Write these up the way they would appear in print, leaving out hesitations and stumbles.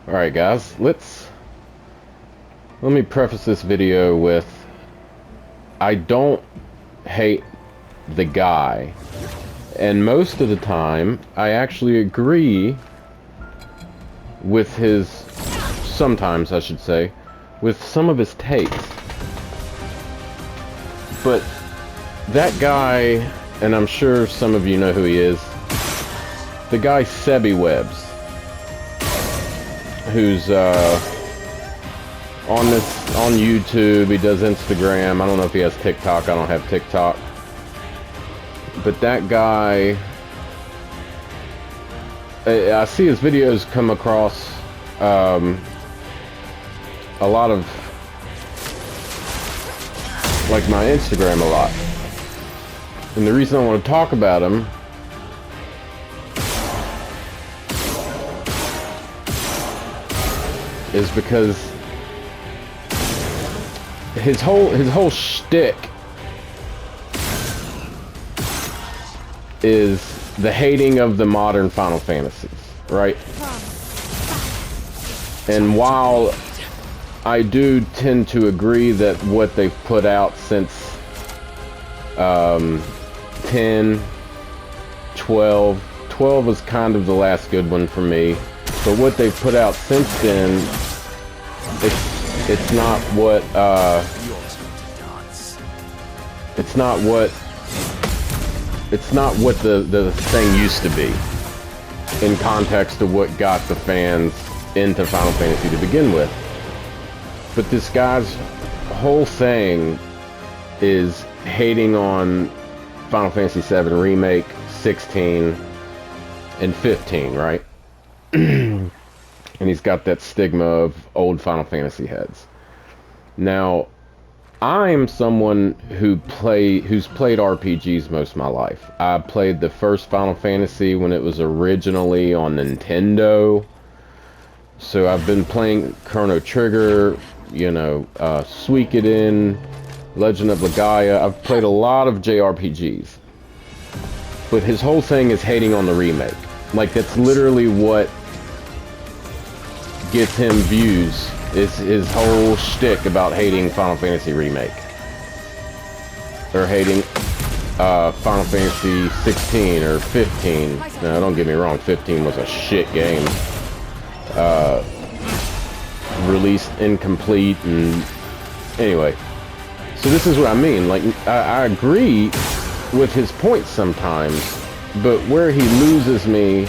Alright guys, let me preface this video with I don't hate the guy, and most of the time I actually agree with his, sometimes I should say, with some of his takes. But that guy, and I'm sure some of you know who he is, the guy Sebbywebz, who's on YouTube. He does Instagram. I don't know if he has TikTok. I don't have TikTok. But that guy, I see his videos come across a lot of, like, my Instagram a lot. And the reason I want to talk about him is because his whole shtick is the hating of the modern Final Fantasies, right? And while I do tend to agree that what they've put out since 10, 12 was kind of the last good one for me. But what they've put out since then, it's not what the thing used to be, in context of what got the fans into Final Fantasy to begin with. But this guy's whole thing is hating on Final Fantasy VII Remake, 16, and 15, right? And he's got that stigma of old Final Fantasy heads. Now, I'm someone who's played RPGs most of my life. I played the first Final Fantasy when it was originally on Nintendo. So I've been playing Chrono Trigger, you know, Suikoden, Legend of Legaia. I've played a lot of JRPGs. But his whole thing is hating on the remake. Like, that's literally what gets him views, is his whole shtick about hating Final Fantasy Remake. Or hating Final Fantasy 16 or 15. Now, don't get me wrong, 15 was a shit game. Released incomplete, and anyway. So this is what I mean. Like, I agree with his points sometimes, but where he loses me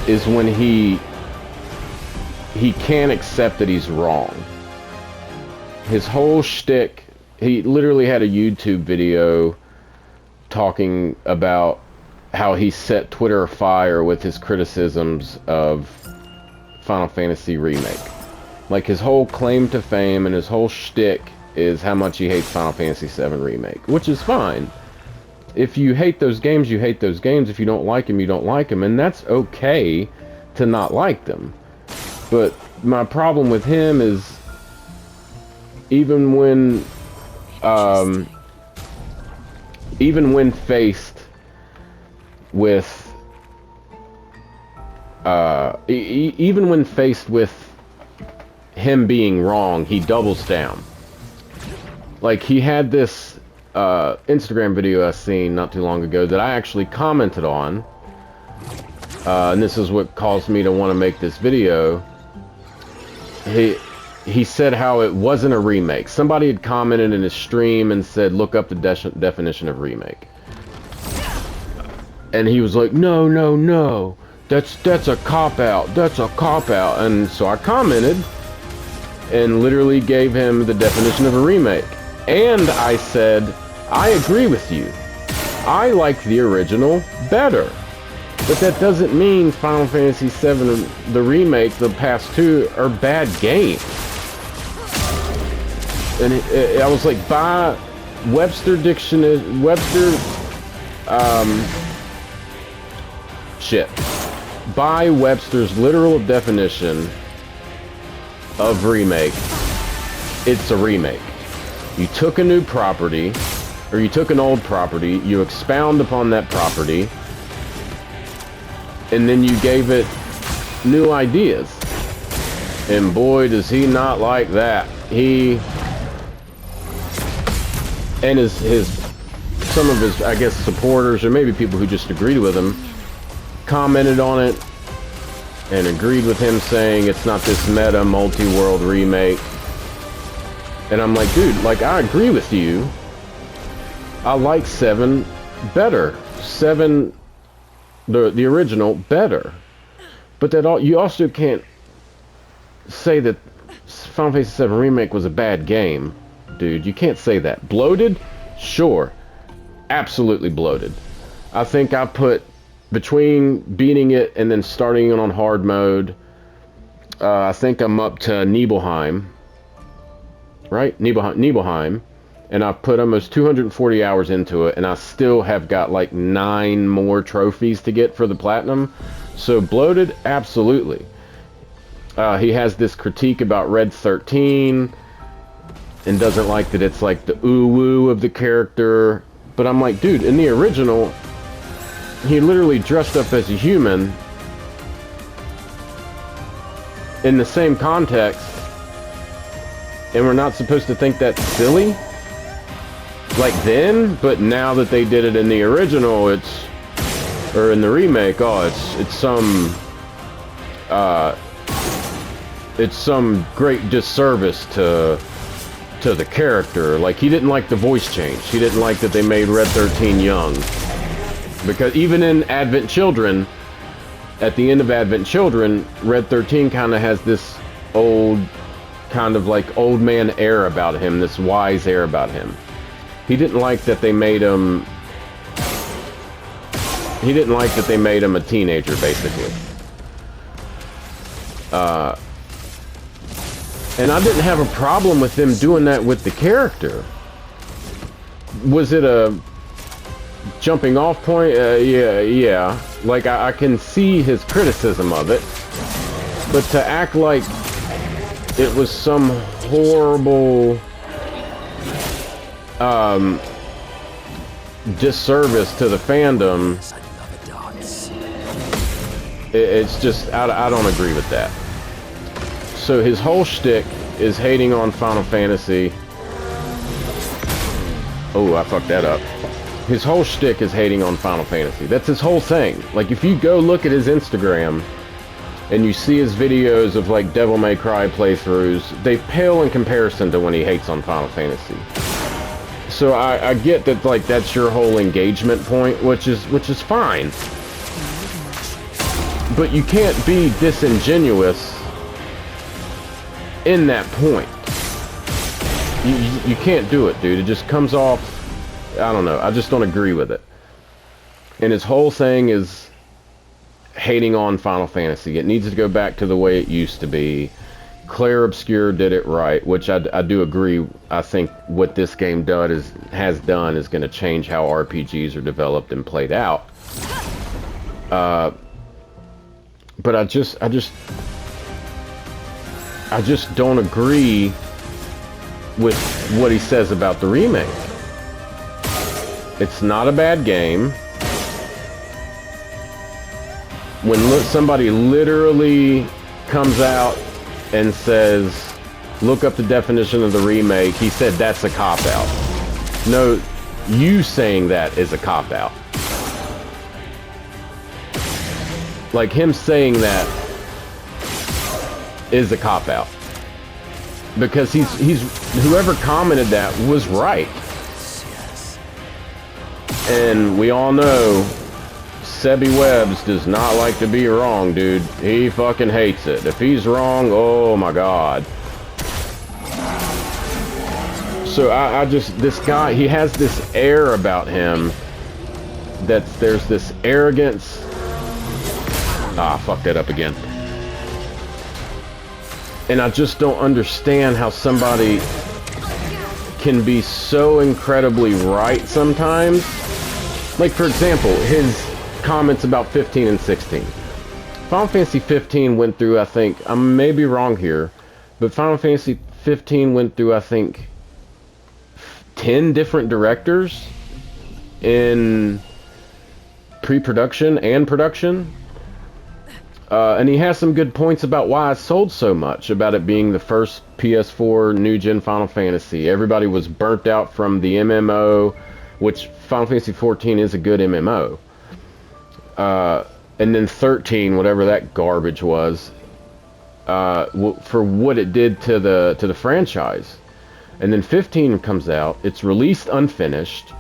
is when he can't accept that he's wrong. His whole shtick, he literally had a YouTube video talking about how he set Twitter afire with his criticisms of Final Fantasy Remake. Like, his whole claim to fame and his whole shtick is how much he hates Final Fantasy VII Remake, which is fine. If you hate those games, you hate those games. If you don't like them, you don't like them, and that's okay to not like them. But my problem with him is, even when faced with even when faced with him being wrong, he doubles down. Like, he had this Instagram video I seen not too long ago that I actually commented on, and this is what caused me to want to make this video. He said how it wasn't a remake. Somebody had commented in his stream and said, look up the definition of remake. And he was like, no, that's a cop-out, that's a cop-out. And so I commented and literally gave him the definition of a remake. And I said, I agree with you. I like the original better. But that doesn't mean Final Fantasy VII, the remake, the past two, are bad games. And I was like, by Webster dictionary, by Webster's literal definition of remake, it's a remake. You took a new property, or you took an old property, you expound upon that property, and then you gave it new ideas. And boy, does he not like that. He and some of his, I guess, supporters, or maybe people who just agreed with him, commented on it and agreed with him, saying it's not this meta multi-world remake. And I'm like, dude, like, I agree with you. I like 7 better. 7, the original, better. But you also can't say that Final Fantasy VII Remake was a bad game, dude. You can't say that. Bloated? Sure. Absolutely bloated. I think I put, between beating it and then starting it on hard mode, I think I'm up to Nibelheim. Right? Nibelheim. And I've put almost 240 hours into it, and I still have got like 9 more trophies to get for the platinum. So bloated, absolutely. He has this critique about Red 13 and doesn't like that it's like the ooh-woo of the character. But I'm like, dude, in the original, he literally dressed up as a human in the same context, and we're not supposed to think that's silly? Like then, but now that they did it in the original, or in the remake, oh, it's some great disservice to the character. Like, he didn't like the voice change. He didn't like that they made Red 13 young. Because even in Advent Children, at the end of Advent Children, Red 13 kind of has this old, kind of like old man air about him, this wise air about him. He didn't like that they made him... He didn't like that they made him a teenager, basically. And I didn't have a problem with them doing that with the character. Was it a jumping off point? Yeah. Like, I can see his criticism of it. But to act like it was some horrible disservice to the fandom, it's just, I don't agree with that. So his whole shtick is hating on Final Fantasy. Oh, I fucked that up. His whole shtick is hating on Final Fantasy. That's his whole thing. Like, if you go look at his Instagram and you see his videos of like Devil May Cry playthroughs, they pale in comparison to when he hates on Final Fantasy. So I get that, like, that's your whole engagement point, which is fine. But you can't be disingenuous in that point. You can't do it, dude. It just comes off, I don't know, I just don't agree with it. And his whole thing is hating on Final Fantasy. It needs to go back to the way it used to be. Claire Obscure did it right, which I do agree. I think what this game has done is going to change how RPGs are developed and played out. But I just don't agree with what he says about the remake. It's not a bad game. When somebody literally comes out and says, look up the definition of the remake, he said that's a cop-out. No, you saying that is a cop-out. Like, him saying that is a cop-out. Because whoever commented that was right. And we all know Sebbywebz does not like to be wrong, dude. He fucking hates it. If he's wrong, oh my god. So this guy, he has this air about him that there's this arrogance. Ah, fuck that up again. And I just don't understand how somebody can be so incredibly right sometimes. Like, for example, his comments about 15 and 16. Final Fantasy 15 went through, I think, I may be wrong here, but Final Fantasy 15 went through, I think, 10 different directors in pre-production and production. And he has some good points about why it sold so much, about it being the first PS4 new-gen Final Fantasy. Everybody was burnt out from the MMO, which Final Fantasy XIV is a good MMO. And then 13, whatever that garbage was, for what it did to the franchise. And then 15 comes out, it's released unfinished,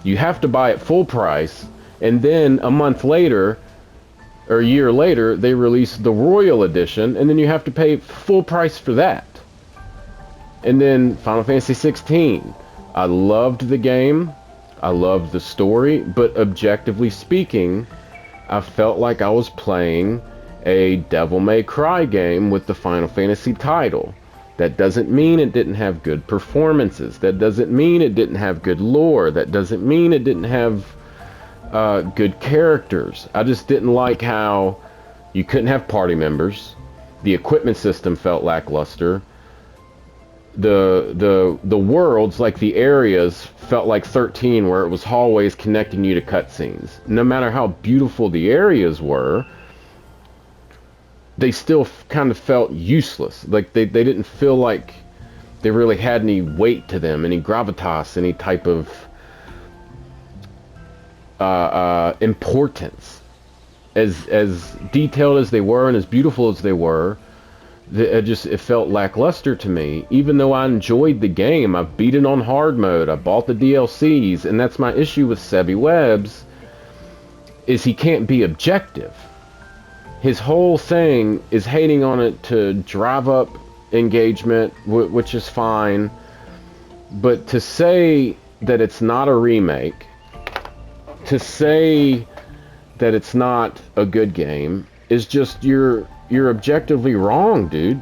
you have to buy it full price, and then a month later, or a year later, they release the Royal Edition, and then you have to pay full price for that. And then Final Fantasy 16. I loved the game, I loved the story, but objectively speaking, I felt like I was playing a Devil May Cry game with the Final Fantasy title. That doesn't mean it didn't have good performances. That doesn't mean it didn't have good lore. That doesn't mean it didn't have good characters. I just didn't like how you couldn't have party members. The equipment system felt lackluster. The worlds, like the areas, felt like 13, where it was hallways connecting you to cutscenes. No matter how beautiful the areas were, they still kind of felt useless. Like they didn't feel like they really had any weight to them, any gravitas, any type of importance. As detailed as they were and as beautiful as they were, it felt lackluster to me. Even though I enjoyed the game, I beat it on hard mode, I bought the DLCs, and that's my issue with Sebbywebz, is he can't be objective. His whole thing is hating on it to drive up engagement, which is fine, but to say that it's not a remake, to say that it's not a good game, is just you're objectively wrong, dude.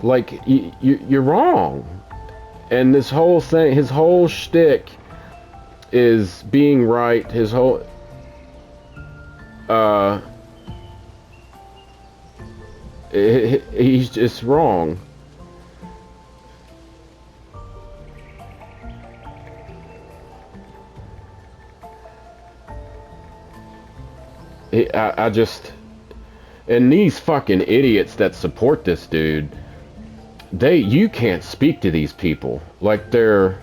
Like you're wrong. And this whole thing, his whole shtick is being right. His whole he's just wrong. I just, and these fucking idiots that support this dude, you can't speak to these people like they're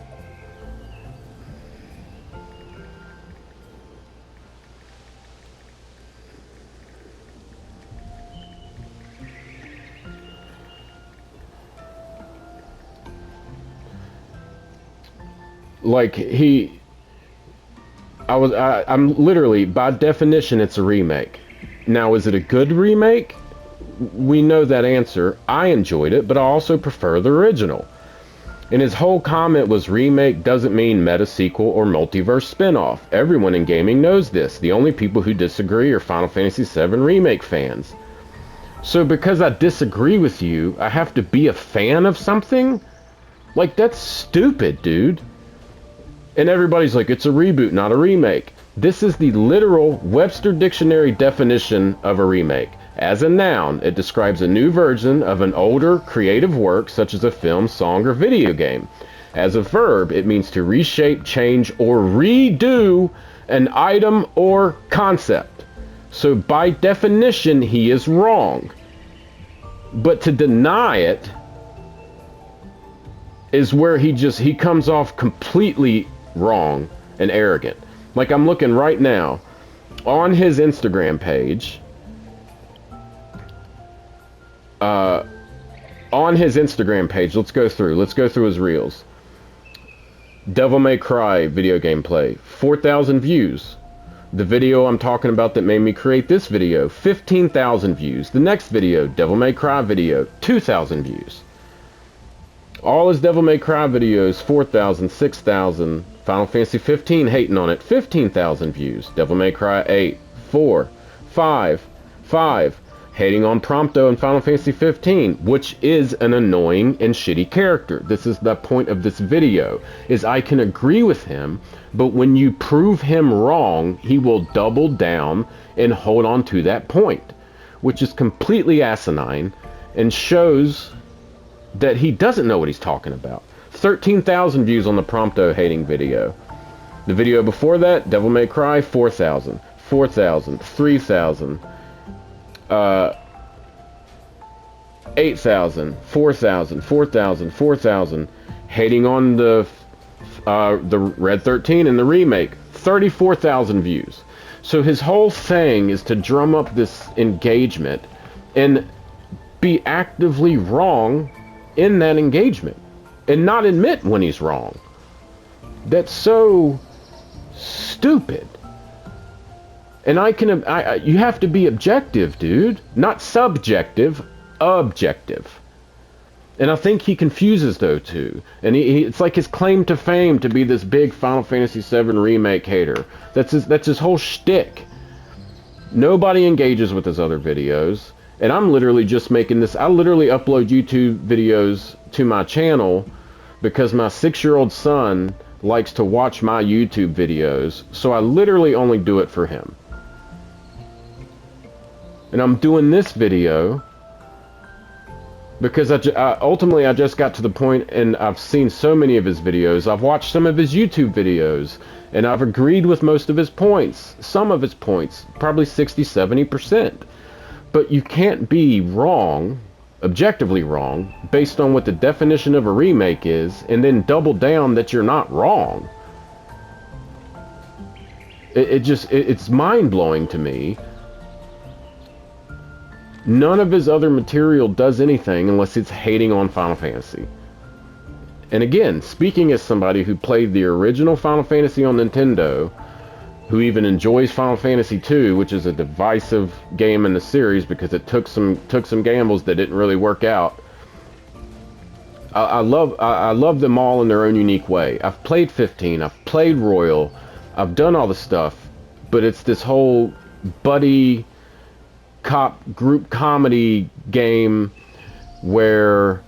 like I'm literally, by definition, it's a remake. Now, is it a good remake? We know that answer. I enjoyed it, but I also prefer the original. And his whole comment was, remake doesn't mean meta sequel or multiverse spinoff. Everyone in gaming knows this. The only people who disagree are Final Fantasy VII Remake fans. So because I disagree with you, I have to be a fan of something? Like, that's stupid, dude. And everybody's like, it's a reboot, not a remake. This is the literal Webster Dictionary definition of a remake. As a noun, it describes a new version of an older creative work, such as a film, song, or video game. As a verb, it means to reshape, change, or redo an item or concept. So by definition, he is wrong. But to deny it is where he comes off completely wrong and arrogant. Like, I'm looking right now on his Instagram page. Let's go through his reels. Devil May Cry video gameplay, 4,000 views. The video I'm talking about that made me create this video, 15,000 views. The next video, Devil May Cry video, 2,000 views. All his Devil May Cry videos, 4,000, 6,000. Final Fantasy 15, hating on it, 15,000 views. Devil May Cry 8, 4, 5, hating on Prompto in Final Fantasy 15, which is an annoying and shitty character. This is the point of this video, is I can agree with him, but when you prove him wrong, he will double down and hold on to that point, which is completely asinine and shows that he doesn't know what he's talking about. 13,000 views on the Prompto hating video. The video before that, Devil May Cry, 4,000, 4,000, 3,000. 8,000, 4,000, 4,000, 4,000. Hating on the Red 13 and the remake, 34,000 views. So his whole thing is to drum up this engagement and be actively wrong in that engagement and not admit when he's wrong. That's so stupid. And you have to be objective, dude, not subjective, objective. And I think he confuses those two. And it's like his claim to fame to be this big Final Fantasy VII Remake hater. That's his whole shtick. Nobody engages with his other videos. And I'm literally just making this. I literally upload YouTube videos to my channel because my 6-year-old son likes to watch my YouTube videos. So I literally only do it for him. And I'm doing this video because ultimately I just got to the point, and I've seen so many of his videos. I've watched some of his YouTube videos, and I've agreed with most of his points. Some of his points, probably 60-70%. But you can't be wrong, objectively wrong, based on what the definition of a remake is, and then double down that you're not wrong. It's mind-blowing to me. None of his other material does anything unless it's hating on Final Fantasy. And again, speaking as somebody who played the original Final Fantasy on Nintendo, who even enjoys Final Fantasy II, which is a divisive game in the series because it took some gambles that didn't really work out. I love them all in their own unique way. I've played 15, I've played Royal, I've done all the stuff, but it's this whole buddy cop group comedy game where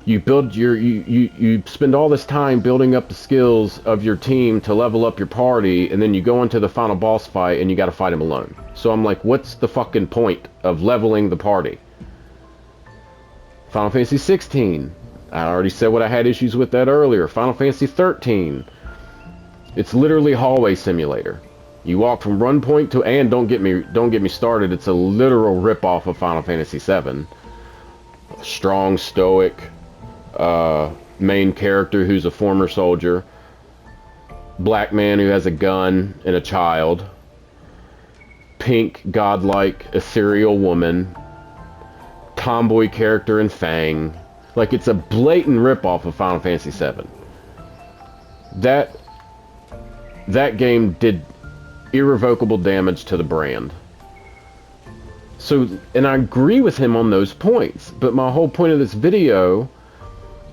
you build you spend all this time building up the skills of your team to level up your party, and then you go into the final boss fight and you got to fight him alone. So I'm like, what's the fucking point of leveling the party? Final Fantasy 16, I already said what I had issues with that earlier. Final Fantasy 13, it's literally hallway simulator. You walk from one point to, and don't get me started, it's a literal ripoff of Final Fantasy VII. Strong, stoic main character who's a former soldier. Black man who has a gun and a child. Pink, godlike, ethereal woman. Tomboy character and Fang. Like, it's a blatant ripoff of Final Fantasy VII. That game did irrevocable damage to the brand. So, and I agree with him on those points, but my whole point of this video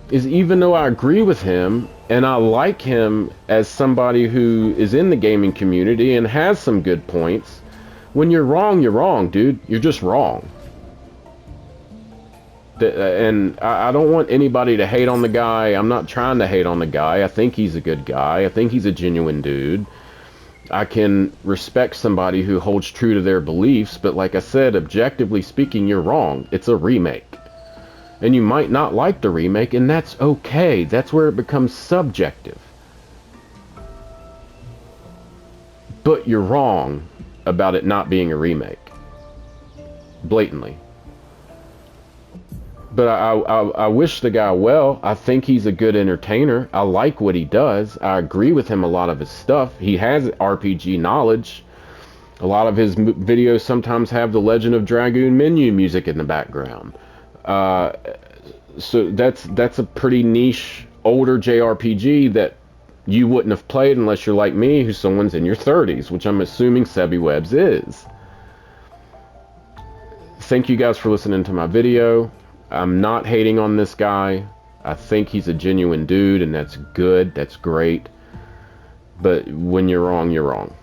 is, even though I agree with him and I like him as somebody who is in the gaming community and has some good points, when you're wrong, dude. You're just wrong. And I don't want anybody to hate on the guy. I'm not trying to hate on the guy. I think he's a good guy. I think he's a genuine dude. I can respect somebody who holds true to their beliefs, but like I said, objectively speaking, you're wrong. It's a remake. And you might not like the remake, and that's okay. That's where it becomes subjective. But you're wrong about it not being a remake. Blatantly. But I wish the guy well. I think he's a good entertainer. I like what he does. I agree with him a lot of his stuff. He has RPG knowledge. A lot of his videos sometimes have the Legend of Dragoon menu music in the background. So that's a pretty niche, older JRPG that you wouldn't have played unless you're like me, who's someone's in your 30s, which I'm assuming Sebbywebz is. Thank you guys for listening to my video. I'm not hating on this guy. I think he's a genuine dude, and that's good. That's great. But when you're wrong, you're wrong.